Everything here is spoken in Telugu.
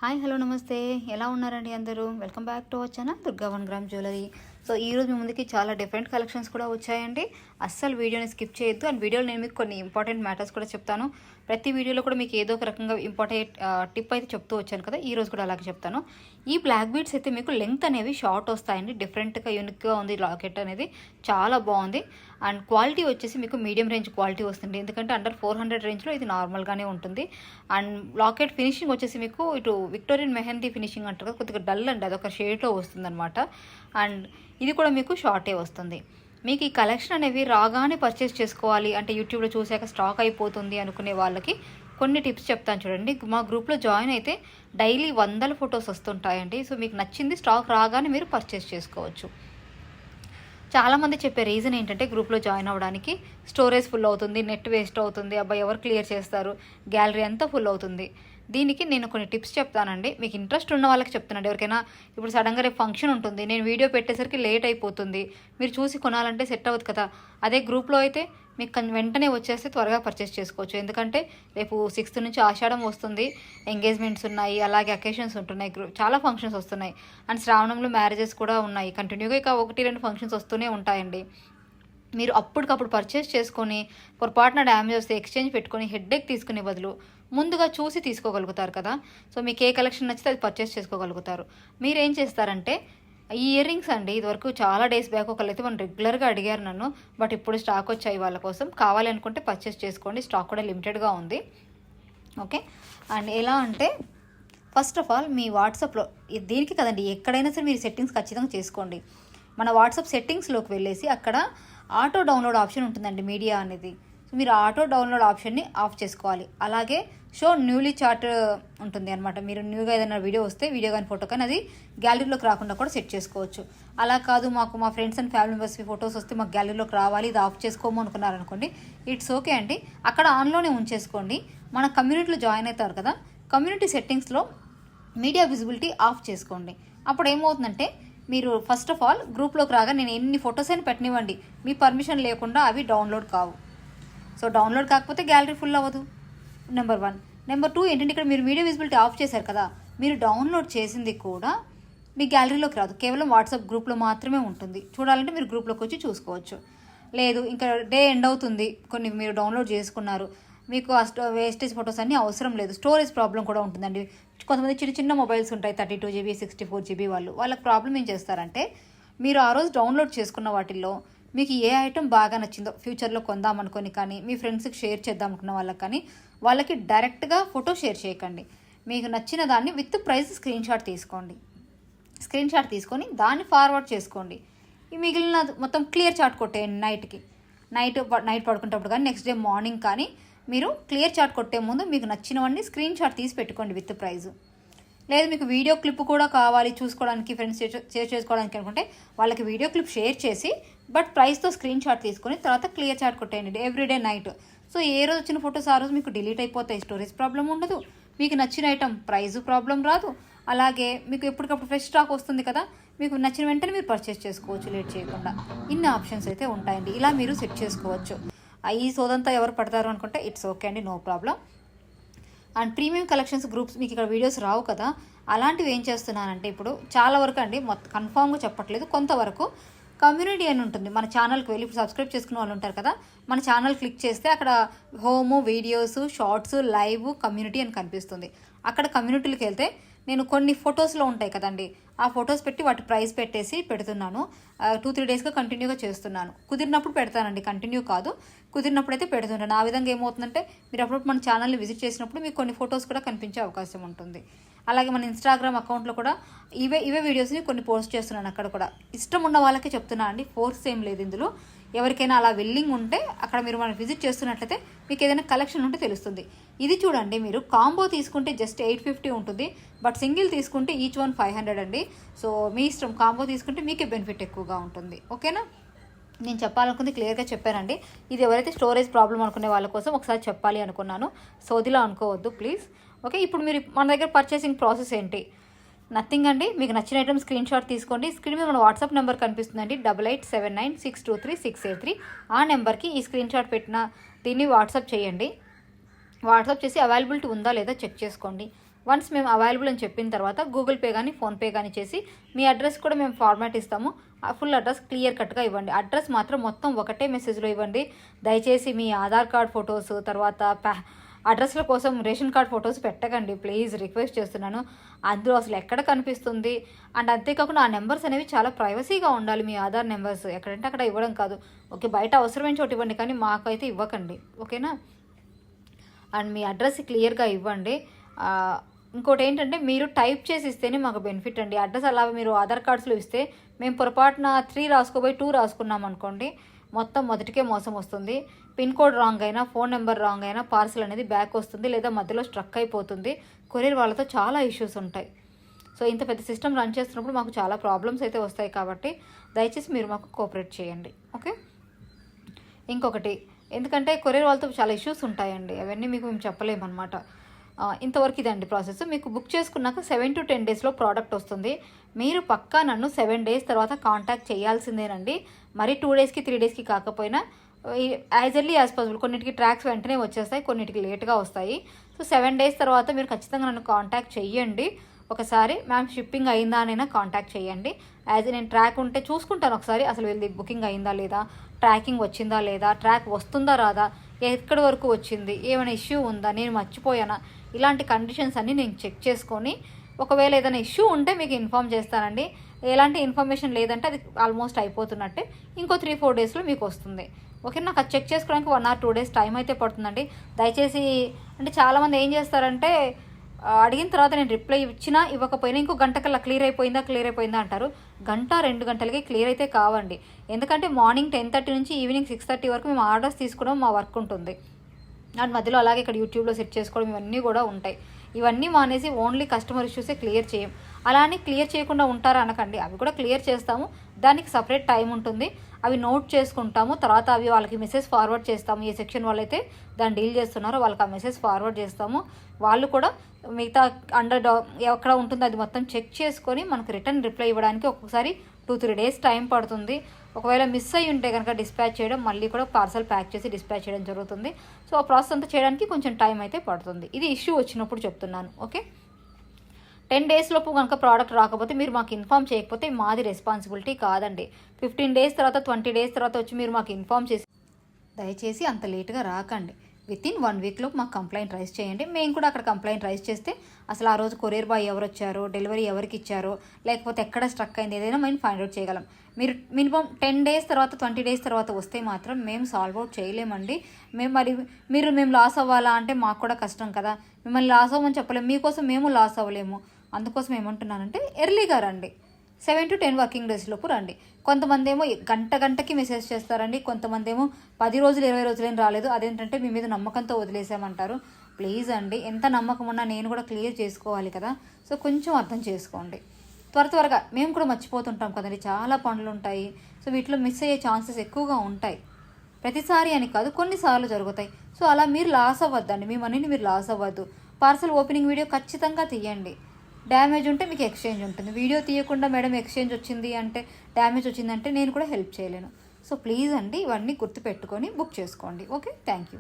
హాయ్ హలో నమస్తే, ఎలా ఉన్నారండి అందరూ? Welcome back to our channel Durga 1 gram jewellery. So ఈరోజు మీ ముందుకి చాలా డిఫరెంట్ కలెక్షన్స్ కూడా వచ్చాయండి. అస్సలు వీడియోని స్కిప్ చేయొద్దు. అండ్ వీడియోలో నేను మీకు కొన్ని ఇంపార్టెంట్ మ్యాటర్స్ కూడా చెప్తాను. ప్రతి వీడియోలో కూడా మీకు ఏదో ఒక రకంగా ఇంపార్టెంట్ టిప్ అయితే చెప్తూ వచ్చాను కదా, ఈ రోజు కూడా అలాగే చెప్తాను. ఈ బ్లాక్ బీడ్స్ అయితే మీకు లెంగ్త్ అనేవి షార్ట్ వస్తాయండి. డిఫరెంట్గా యూనిక్గా ఉంది లాకెట్ అనేది, చాలా బాగుంది. అండ్ క్వాలిటీ వచ్చేసి మీకు మీడియం రేంజ్ క్వాలిటీ వస్తుంది, ఎందుకంటే అండర్ 400 రేంజ్లో ఇది నార్మల్గానే ఉంటుంది. అండ్ లాకెట్ ఫినిషింగ్ వచ్చేసి మీకు ఇటు విక్టోరియన్ మెహందీ ఫినిషింగ్ అంటారు కదా, కొద్దిగా డల్ అండి, అదొక షేడ్లో వస్తుందన్నమాట. అండ్ ఇది కూడా మీకు షార్టే వస్తుంది. మీకు ఈ కలెక్షన్ అనేవి రాగానే పర్చేస్ చేసుకోవాలి అంటే యూట్యూబ్లో చూసాక స్టాక్ అయిపోతుంది అనుకునే వాళ్ళకి కొన్ని టిప్స్ చెప్తాను చూడండి. మా గ్రూప్లో జాయిన్ అయితే డైలీ 100 ఫొటోస్ వస్తుంటాయండి. సో మీకు నచ్చింది స్టాక్ రాగానే మీరు పర్చేస్ చేసుకోవచ్చు. చాలామంది చెప్పే రీజన్ ఏంటంటే గ్రూప్లో జాయిన్ అవ్వడానికి స్టోరేజ్ ఫుల్ అవుతుంది, నెట్ వేస్ట్ అవుతుంది, అబ్బాయి ఎవరు క్లియర్ చేస్తారు, గ్యాలరీ అంతా ఫుల్ అవుతుంది. దీనికి నేను కొన్ని టిప్స్ చెప్తానండి. మీకు ఇంట్రెస్ట్ ఉన్న వాళ్ళకి చెప్తున్నాను. ఎవరికైనా ఇప్పుడు సడన్గా రేపు ఫంక్షన్ ఉంటుంది, నేను వీడియో పెట్టేసరికి లేట్ అయిపోతుంది, మీరు చూసి కొనాలంటే సెట్ అవ్వదు కదా. అదే గ్రూప్లో అయితే మీకు వెంటనే వచ్చేస్తే త్వరగా పర్చేస్ చేసుకోవచ్చు. ఎందుకంటే రేపు 6th నుంచి ఆషాఢం వస్తుంది, ఎంగేజ్మెంట్స్ ఉన్నాయి, అలాగే అకేషన్స్ ఉంటున్నాయి, చాలా ఫంక్షన్స్ వస్తున్నాయి. అండ్ శ్రావణంలో మ్యారేజెస్ కూడా ఉన్నాయి. కంటిన్యూగా ఇక 1-2 ఫంక్షన్స్ వస్తూనే ఉంటాయండి. మీరు అప్పటికప్పుడు పర్చేస్ చేసుకొని పొరపాటున డ్యామేజ్ వస్తే ఎక్స్చేంజ్ పెట్టుకొని హెడ్ఏక్ తీసుకునే బదులు ముందుగా చూసి తీసుకోగలుగుతారు కదా. సో మీకు ఏ కలెక్షన్ నచ్చితే అది పర్చేస్ చేసుకోగలుగుతారు. మీరు ఏం చేస్తారంటే ఈ ఇయర్ రింగ్స్ అండి, ఇదివరకు చాలా డేస్ బ్యాక్ ఒకళ్ళైతే మనం రెగ్యులర్గా అడిగారు నన్ను, బట్ ఇప్పుడు స్టాక్ వచ్చాయి వాళ్ళ కోసం. కావాలి అనుకుంటే పర్చేస్ చేసుకోండి, స్టాక్ కూడా లిమిటెడ్గా ఉంది. ఓకే. అండ్ ఎలా అంటే ఫస్ట్ ఆఫ్ ఆల్ మీ వాట్సాప్లో దీనికి కదండి, ఎక్కడైనా సరే మీరు సెట్టింగ్స్ ఖచ్చితంగా చేసుకోండి. మన వాట్సాప్ సెట్టింగ్స్లోకి వెళ్ళేసి అక్కడ ఆటో డౌన్లోడ్ ఆప్షన్ ఉంటుందండి, మీడియా అనేది. సో మీరు ఆటో డౌన్లోడ్ ఆప్షన్ని ఆఫ్ చేసుకోవాలి. అలాగే షో న్యూలీ చార్ట్ ఉంటుంది అనమాట. మీరు న్యూగా ఏదైనా వీడియో వస్తే, వీడియో కానీ ఫోటో కానీ, అది గ్యాలరీలోకి రాకుండా కూడా సెట్ చేసుకోవచ్చు. అలా కాదు, మాకు మా ఫ్రెండ్స్ అండ్ ఫ్యామిలీ మెంబర్స్వి ఫొటోస్ వస్తే మాకు గ్యాలరీలోకి రావాలి, ఇది ఆఫ్ చేసుకోము అనుకున్నారనుకోండి, ఇట్స్ ఓకే అండి. అక్కడ ఆన్లోనే ఉంచేసుకోండి. మన కమ్యూనిటీలో జాయిన్ అవుతారు కదా, కమ్యూనిటీ సెట్టింగ్స్లో మీడియా విజిబిలిటీ ఆఫ్ చేసుకోండి. అప్పుడు ఏమవుతుందంటే మీరు ఫస్ట్ ఆఫ్ ఆల్ గ్రూప్లోకి రాగా నేను ఎన్ని ఫొటోస్ అయినా పెట్టనివ్వండి, మీ పర్మిషన్ లేకుండా అవి డౌన్లోడ్ కావు. సో డౌన్లోడ్ కాకపోతే గ్యాలరీ ఫుల్ అవ్వదు, నెంబర్ 1. నెంబర్ 2 ఏంటంటే ఇక్కడ మీరు మీడియా విజిబిలిటీ ఆఫ్ చేశారు కదా, మీరు డౌన్లోడ్ చేసింది కూడా మీ గ్యాలరీలోకి రాదు, కేవలం వాట్సాప్ గ్రూప్లో మాత్రమే ఉంటుంది. చూడాలంటే మీరు గ్రూప్లోకి వచ్చి చూసుకోవచ్చు. లేదు ఇంకా డే ఎండ్ అవుతుంది, కొన్ని మీరు డౌన్లోడ్ చేసుకున్నారు, మీకు వేస్టేజ్ ఫొటోస్ అన్నీ అవసరం లేదు, స్టోరేజ్ ప్రాబ్లం కూడా ఉంటుందండి. కొంతమంది చిన్న చిన్న మొబైల్స్ ఉంటాయి, 32 GB 64 GB వాళ్ళకి ప్రాబ్లం ఏం చేస్తారంటే, మీరు ఆ రోజు డౌన్లోడ్ చేసుకున్న వాటిల్లో మీకు ఏ ఐటెం బాగా నచ్చిందో ఫ్యూచర్లో కొందామనుకొని కానీ, మీ ఫ్రెండ్స్కి షేర్ చేద్దాం అనుకున్న వాళ్ళకి కానీ, వాళ్ళకి డైరెక్ట్గా ఫోటో షేర్ చేయకండి. మీకు నచ్చిన దాన్ని విత్ ప్రైస్ స్క్రీన్ షాట్ తీసుకోండి. స్క్రీన్ షాట్ తీసుకొని దాన్ని ఫార్వర్డ్ చేసుకోండి. ఈ మిగిలిన మొత్తం క్లియర్ చాట్ కొట్టేయండి. నైట్ పడుకునేటప్పుడు కానీ, నెక్స్ట్ డే మార్నింగ్ కానీ మీరు క్లియర్ చాట్ కొట్టే ముందు మీకు నచ్చినవన్నీ స్క్రీన్ షాట్ తీసి పెట్టుకోండి విత్ ప్రైజ్. లేదు మీకు వీడియో క్లిప్ కూడా కావాలి చూసుకోవడానికి, ఫ్రెండ్స్ షేర్ చేసుకోవడానికి అనుకుంటే వాళ్ళకి వీడియో క్లిప్ షేర్ చేసి బట్ ప్రైస్తో స్క్రీన్ షాట్ తీసుకొని తర్వాత క్లియర్ చాట్ కొట్టేయండి ఎవ్రీడే నైట్. సో ఏ రోజు వచ్చిన ఫొటోస్ ఆ రోజు మీకు డిలీట్ అయిపోతాయి, స్టోరేజ్ ప్రాబ్లం ఉండదు, మీకు నచ్చిన ఐటమ్ ప్రైజ్ ప్రాబ్లం రాదు. అలాగే మీకు ఎప్పటికప్పుడు ఫ్రెష్ స్టాక్ వస్తుంది కదా, మీకు నచ్చిన వెంటనే మీరు పర్చేస్ చేసుకోవచ్చు లేట్ చేయకుండా. ఇన్ని ఆప్షన్స్ అయితే ఉంటాయండి, ఇలా మీరు సెట్ చేసుకోవచ్చు. ఈ సోదంతా ఎవరు పడతారు అనుకుంటే ఇట్స్ ఓకే అండి, no problem. And premium collections groups మీకు ఇక్కడ వీడియోస్ రావు కదా, అలాంటివి ఏం చేస్తున్నానంటే ఇప్పుడు చాలా వరకు అండి, కన్ఫామ్గా చెప్పట్లేదు, కొంతవరకు కమ్యూనిటీ అని ఉంటుంది. మన ఛానల్కి వెళ్ళి ఇప్పుడు సబ్స్క్రైబ్ చేసుకున్న వాళ్ళు ఉంటారు కదా, మన ఛానల్ క్లిక్ చేస్తే అక్కడ home, videos, shorts, live, community అని కనిపిస్తుంది. అక్కడ కమ్యూనిటీకి వెళ్తే నేను కొన్ని ఫొటోస్లో ఉంటాయి కదండి, ఆ ఫొటోస్ పెట్టి వాటి ప్రైస్ పెట్టేసి పెడుతున్నాను. 2-3 డేస్గా కంటిన్యూగా చేస్తున్నాను. కుదిరినప్పుడు పెడతానండి, కంటిన్యూ కాదు, కుదిరినప్పుడు అయితే పెడుతున్నాను. ఆ విధంగా ఏమవుతుందంటే మీరు అప్పుడప్పుడు మన ఛానల్ని విజిట్ చేసినప్పుడు మీకు కొన్ని ఫొటోస్ కూడా కనిపించే అవకాశం ఉంటుంది. అలాగే మన ఇన్స్టాగ్రామ్ అకౌంట్లో కూడా ఇవే వీడియోస్ని కొన్ని పోస్ట్ చేస్తున్నాను. అక్కడ కూడా ఇష్టం ఉన్న వాళ్ళకే చెప్తున్నాను అండి, ఫోర్స్ ఏం లేదు ఇందులో. ఎవరికైనా అలా వెల్లింగ్ ఉంటే అక్కడ మీరు మనం విజిట్ చేస్తున్నట్లయితే మీకు ఏదైనా కలెక్షన్ ఉంటే తెలుస్తుంది. ఇది చూడండి, మీరు కాంబో తీసుకుంటే జస్ట్ 850 ఉంటుంది, బట్ సింగిల్ తీసుకుంటే ఈచ్ వన్ 500 అండి. సో మీ ఇష్టం, కాంబో తీసుకుంటే మీకే బెనిఫిట్ ఎక్కువగా ఉంటుంది. ఓకేనా, నేను చెప్పాలనుకుంది క్లియర్గా చెప్పానండి. ఇది ఎవరైతే స్టోరేజ్ ప్రాబ్లం అనుకునే వాళ్ళ కోసం ఒకసారి చెప్పాలి అనుకున్నాను, సోదిలా అనుకోవద్దు ప్లీజ్. ఓకే, ఇప్పుడు మీరు మన దగ్గర పర్చేసింగ్ ప్రాసెస్ ఏంటి? నథింగ్ అండి, మీకు నచ్చిన ఐటమ్ స్క్రీన్ షాట్ తీసుకోండి. స్క్రీన్ మీద మన వాట్సాప్ నెంబర్ కనిపిస్తుందండి, 8879623683. ఆ నెంబర్కి ఈ స్క్రీన్ షాట్ పెట్టిన దీన్ని వాట్సాప్ చేయండి. వాట్సాప్ చేసి అవైలబిలిటీ ఉందా లేదా చెక్ చేసుకోండి. వన్స్ మేము అవైలబుల్ అని చెప్పిన తర్వాత గూగుల్ పే కానీ ఫోన్పే కానీ చేసి మీ అడ్రస్ కూడా మేము ఫార్మాట్ ఇస్తాము. ఫుల్ అడ్రస్ క్లియర్ కట్గా ఇవ్వండి. అడ్రస్ మాత్రం మొత్తం ఒకటే మెసేజ్లో ఇవ్వండి. దయచేసి మీ ఆధార్ కార్డ్ ఫొటోస్, తర్వాత అడ్రస్ల కోసం రేషన్ కార్డ్ ఫొటోస్ పెట్టకండి, ప్లీజ్ రిక్వెస్ట్ చేస్తున్నాను. అందులో అసలు ఎక్కడ కనిపిస్తుంది. అండ్ అంతేకాకుండా ఆ నెంబర్స్ అనేవి చాలా ప్రైవసీగా ఉండాలి. మీ ఆధార్ నెంబర్స్ ఎక్కడంటే అక్కడ ఇవ్వడం కాదు. ఓకే, బయట అవసరమైన చోటు ఇవ్వండి కానీ మాకైతే ఇవ్వకండి, ఓకేనా. అండ్ మీ అడ్రస్ క్లియర్గా ఇవ్వండి. ఇంకోటి ఏంటంటే మీరు టైప్ చేసి ఇస్తేనే మాకు బెనిఫిట్ అండి. అడ్రస్ అలా మీరు ఆధార్ కార్డ్స్లో ఇస్తే మేము పొరపాటున 3 రాసుకోబోయి 2 రాసుకున్నాం అనుకోండి, మొత్తం మొదటికే మోసం వస్తుంది. పిన్ కోడ్ రాంగ్ అయినా, ఫోన్ నెంబర్ రాంగ్ అయినా పార్సల్ అనేది బ్యాక్ వస్తుంది, లేదా మధ్యలో స్ట్రక్ అయిపోతుంది. కొరియర్ వాళ్ళతో చాలా ఇష్యూస్ ఉంటాయి. సో ఇంత పెద్ద సిస్టమ్ రన్ చేస్తున్నప్పుడు మాకు చాలా ప్రాబ్లమ్స్ అయితే వస్తాయి. కాబట్టి దయచేసి మీరు మాకు కోఆపరేట్ చేయండి, ఓకే. ఇంకొకటి, ఎందుకంటే కొరియర్ వాళ్ళతో చాలా ఇష్యూస్ ఉంటాయండి, అవన్నీ మీకు మేము చెప్పలేమన్నమాట. ఇంతవరకు ఇదండి ప్రాసెస్. మీకు బుక్ చేసుకున్నాక 7 to 10 డేస్లో ప్రోడక్ట్ వస్తుంది. మీరు పక్కా నన్ను 7 డేస్ తర్వాత కాంటాక్ట్ చేయాల్సిందేనండి. మరి 2 డేస్కి 3 డేస్కి కాకపోయినా యాజ్ ఎర్లీ యాజ్ పాసిబుల్. కొన్నిటికి ట్రాక్స్ వెంటనే వచ్చేస్తాయి, కొన్నిటికి లేట్గా వస్తాయి. సో 7 డేస్ తర్వాత మీరు ఖచ్చితంగా నన్ను కాంటాక్ట్ చెయ్యండి. ఒకసారి మ్యామ్ షిప్పింగ్ అయిందా అనైనా కాంటాక్ట్ చేయండి. నేను ట్రాక్ ఉంటే చూసుకుంటాను ఒకసారి, అసలు వీళ్ళది బుకింగ్ అయిందా లేదా, ట్రాకింగ్ వచ్చిందా లేదా, ట్రాక్ వస్తుందా రాదా, ఎక్కడి వరకు వచ్చింది, ఏమైనా ఇష్యూ ఉందా, నేను మర్చిపోయానా, ఇలాంటి కండిషన్స్ అన్నీ నేను చెక్ చేసుకొని ఒకవేళ ఏదైనా ఇష్యూ ఉంటే మీకు ఇన్ఫామ్ చేస్తానండి. ఎలాంటి ఇన్ఫర్మేషన్ లేదంటే అది ఆల్మోస్ట్ అయిపోతున్నట్టే. ఇంకో 3-4 డేస్లో మీకు వస్తుంది, ఓకే. నాకు అది చెక్ చేసుకోవడానికి 1 or 2 డేస్ టైం అయితే పడుతుందండి. దయచేసి, అంటే చాలామంది ఏం చేస్తారంటే అడిగిన తర్వాత నేను రిప్లై ఇచ్చినా ఇవ్వకపోయినా ఇంకో గంటకల్లా క్లియర్ అయిపోయిందా అంటారు. 1-2 గంటలకి క్లియర్ అయితే కావండి. ఎందుకంటే మార్నింగ్ 10:30 నుంచి ఈవినింగ్ 6:30 వరకు మేము ఆర్డర్స్ తీసుకోవడం మా వర్క్ ఉంటుంది. అండ్ మధ్యలో అలాగే ఇక్కడ యూట్యూబ్లో సెట్ చేసుకోవడం ఇవన్నీ కూడా ఉంటాయి. ఇవన్నీ మానేసి ఓన్లీ కస్టమర్ ఇష్యూసే క్లియర్ చేయం. అలా అని క్లియర్ చేయకుండా ఉంటారా అనకండి, అవి కూడా క్లియర్ చేస్తాము. దానికి సపరేట్ టైం ఉంటుంది, అవి నోట్ చేసుకుంటాము. తర్వాత అవి వాళ్ళకి మెసేజ్ ఫార్వర్డ్ చేస్తాము. ఏ సెక్షన్ వాళ్ళైతే దాన్ని డీల్ చేస్తున్నారో వాళ్ళకి ఆ మెసేజ్ ఫార్వర్డ్ చేస్తాము. వాళ్ళు కూడా మిగతా ఎక్కడ ఉంటుందో అది మొత్తం చెక్ చేసుకొని మనకు రిటర్న్ రిప్లై ఇవ్వడానికి ఒక్కొక్కసారి 2-3 డేస్ టైం పడుతుంది. ఒకవేళ మిస్ అయ్యి ఉంటే కనుక డిస్పాచ్ చేయడం, మళ్ళీ కూడా పార్సల్ ప్యాక్ చేసి డిస్పాచ్ చేయడం జరుగుతుంది. సో ఆ ప్రాసెస్ అంతా చేయడానికి కొంచెం టైం అయితే పడుతుంది. ఇది ఇష్యూ వచ్చినప్పుడు చెప్తున్నాను, ఓకే. 10 డేస్ లోపు కనుక ప్రోడక్ట్ రాకపోతే మీరు మాకు ఇన్ఫామ్ చేయకపోతే మాది రెస్పాన్సిబిలిటీ కాదండి. 15 డేస్ తర్వాత 20 డేస్ తర్వాత వచ్చి మీరు మాకు ఇన్ఫామ్ చేసి దయచేసి అంత లేట్గా రాకండి. వితిన్ 1 వీక్లో మాకు కంప్లైంట్ రైజ్ చేయండి. మేము కూడా అక్కడ కంప్లైంట్ రైజ్ చేస్తే అసలు ఆ రోజు కొరియర్ బాయ్ ఎవరు వచ్చారో, డెలివరీ ఎవరికి ఇచ్చారో, లేకపోతే ఎక్కడ స్ట్రక్ అయింది ఏదైనా మేము ఫైండ్ అవుట్ చేయగలం. మీరు మినిమం 10 డేస్ తర్వాత 20 డేస్ తర్వాత వస్తే మాత్రం మేము సాల్వ్ అవుట్ చేయలేమండి. మేము లాస్ అవ్వాలా అంటే మాకు కూడా కష్టం కదా. మిమ్మల్ని లాస్ అవ్వమని చెప్పలేము, మీకోసం మేము లాస్ అవ్వలేము. అందుకోసం ఏమంటున్నానంటే ఎర్లీగా రండి, 7 to 10 వర్కింగ్ డేస్ లోపు రండి. కొంతమంది ఏమో గంటకి మెసేజ్ చేస్తారండి, కొంతమంది ఏమో 10 రోజులు 20 రోజులేం రాలేదు, అదేంటంటే మీ మీద నమ్మకంతో వదిలేసామంటారు. ప్లీజ్ అండి, ఎంత నమ్మకం ఉన్నా నేను కూడా క్లియర్ చేసుకోవాలి కదా. సో కొంచెం అర్థం చేసుకోండి. త్వరగా మేము కూడా మర్చిపోతుంటాం కదండి, చాలా పనులు ఉంటాయి. సో వీటిలో మిస్ అయ్యే ఛాన్సెస్ ఎక్కువగా ఉంటాయి. ప్రతిసారి అని కాదు, కొన్నిసార్లు జరుగుతాయి. సో అలా మీరు లాస్ అవ్వద్దండి, మీ మనీని మీరు లాస్ అవ్వద్దు. పార్సల్ ఓపెనింగ్ వీడియో ఖచ్చితంగా తీయండి. డ్యామేజ్ ఉంటే మీకు ఎక్స్చేంజ్ ఉంటుంది. వీడియో తీయకుండా మేడం ఎక్స్చేంజ్ వచ్చింది అంటే, డ్యామేజ్ వచ్చిందంటే నేను కూడా హెల్ప్ చేయలేను. సో ప్లీజ్ అండి, ఇవన్నీ గుర్తుపెట్టుకొని బుక్ చేసుకోండి, ఓకే. Thank you.